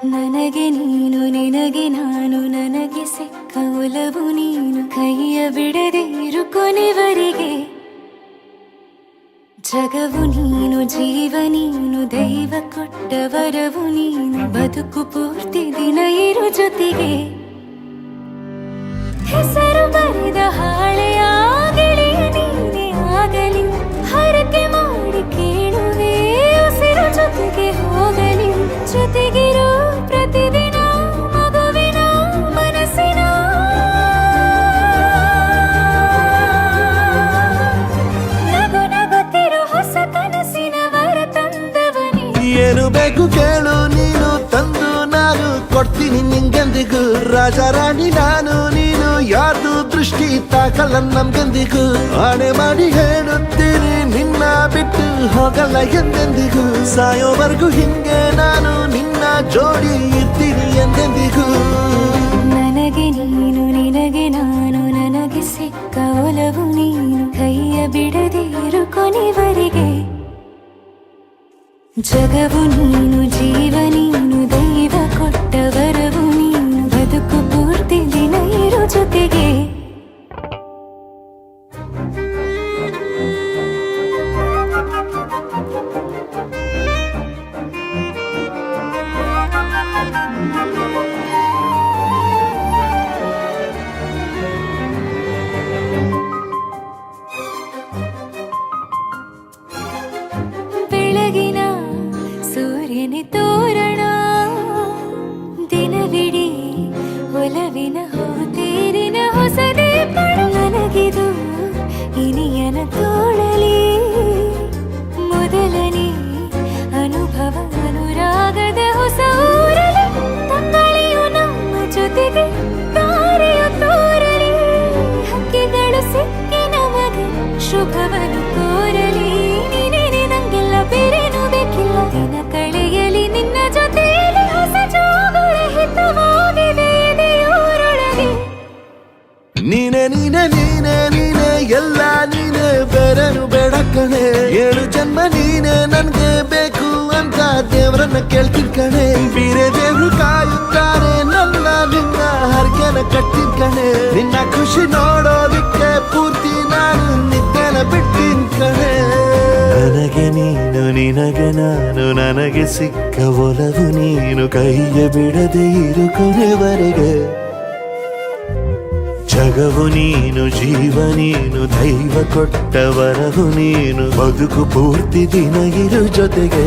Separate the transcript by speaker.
Speaker 1: ನನಗೆ ನೀನು ನಿನಗೆ ನಾನು ನನಗೆ ಸಿಕ್ಕ ಒಲವು ನೀನು ಕೈಯ ಬಿಡದೆ ಇರು ಕೊನೆವರೆಗೆ ಜಗವು ನೀನು ಜೀವ ನೀನು ದೈವ ಕೊಟ್ಟ ವರವು ನೀನು ಬದುಕು ಪೂರ್ತಿ ದಿನ ಇರು ಜೊತೆಗೆ ಹೆಸರು ಬರೆದ ಹಾಳೆಯ ಗೆಳೆಯ ನೀನೇ ಆಗಲಿ ಹರಕೆ ಮಾಡಿ ಕೇಳುವೆ ಉಸಿರು ಜೊತೆಗೆ ಹೋಗಲಿ ಜೊತೆಗಿರೋ ಪ್ರತಿದಿನ ಮಗುವಿನ ಮನಸ್ಸಿನ ನಗು ನಗುತ್ತಿರೋ ಹೊಸ ಕನಸಿನ ವರ ತಂದವನೇ
Speaker 2: ಏನು ಬೇಕು ಕೇಳು ನೀನು ತಂದು ನಾನು ಕೊಡ್ತೀನಿ ನಿಂಗೆಂದಿಗೂ ರಾಜ ರಾಣಿ ನಾನು ನೀನು ಯಾರ್ದು ದೃಷ್ಟಿ ತಾಕಲ್ಲ ನಮ್ಗೆಂದಿಗೂ ಆಣೆ ಮಾಡಿ ಹೇಳುತ್ತೀನಿ ನಿನ್ನ ಬಿಟ್ಟು ಹೋಗಲ್ಲ ಎಂದೆಂದಿಗೂ ಸಾಯೋವರೆಗೂ ಹಿಂಗೆ ನಾನು ನಿನ್ನ ಜೋಡಿ ಇರ್ತೀನಿ ಎಂದೆಂದಿಗೂ
Speaker 1: ನನಗೆ ನೀನು ನಿನಗೆ ನಾನು ನನಗೆ ಸಿಕ್ಕ ಒಲವು ನೀನು ಕೈಯ ಬಿಡದೆ ಇರು ಕೊನೆವರೆಗೆ ಜಗವು ನೀನು ಜೀವ ನೀನು ದೈವ ಕೊಟ್ಟ ವರವು ನೀನು ಬದುಕು ಪೂರ್ತಿ ದಿನ ಇರು ಜೊತೆಗೆ ಬೆಳಗಿನ ಸೂರ್ಯನ ತೋರಣ ದಿನವಿಡೀ ಒಲವಿನ ಹೋತೇರಿನ ಹೊಸದೇ ಪಡ ನನಗಿದು ಇನಿಯನ ತೋಳಲಿ ಮೊದಲನೇ ಅನುಭವ ಅನುರಾಗದ ಹೊಸ ಊರಲಿ ತಂಗಳಿಯು ನಮ್ಮ ಜೊತೆಗೆ ತಾರೆಯು ತೋರಲಿ ಹಕ್ಕಿಗಳು ಸಿಕ್ಕಿ ನಮಗೆ ಶುಭವನ್ನು ಕೋರಲಿ ನೀನೇನೆ ನಂಗೆಲ್ಲ ಬೇರೇನು ಬೇಕಿಲ್ಲ ದಿನ ಕಳೆಯಲಿ ನಿನ್ನ ಜೊತೆಯಲ್ಲಿ ಹೊಸ ಜೋಗುಳ ಹಿತವಾಗಿದೆ ಎದೆಯೋರೊಳಗೆ
Speaker 2: ನೀನೆ ನೀನೆ ನೀನೆ ನೀನೆ ಎಲ್ಲ ನೀನೆ ಬೇರೆನು ಬೇಡ ಕಣೆ ಏಳು ಜನ್ಮ ನೀನೆ ನನ್ಗೆ ಬೇಕು ಅಂತ ದೇವರನ್ನ ಕೇಳ್ತೀನಿ ಕಣೆ ಬೇರೆ ದೇವ್ರು ಕಾಯುತ್ತಾರೆ ನನ್ನ ನಿನ್ನ ಹರಕೆನ ಕಟ್ಟಿನ ಕಣೆ ನಿನ್ನ ಖುಷಿ ನೋಡೋದಿಕ್ಕೆ ಪೂರ್ತಿ ನಾನು ನಿದ್ದೆನ ಬಿಟ್ಟಿನ ಕಣೆ ನನಗೆ ನೀನು ನಿನಗೆ ನಾನು ನನಗೆ ಸಿಕ್ಕ ಒಲವು ನೀನು ಕೈಯ ಬಿಡದೆ ಇರು ಕೊನೆವರೆಗೆ ಜಗವು ನೀನು ಜೀವ ನೀನು ದೈವ ಕೊಟ್ಟ ವರವು ನೀನು ಬದುಕು ಪೂರ್ತಿ ದಿನ ಇರು ಜೊತೆಗೆ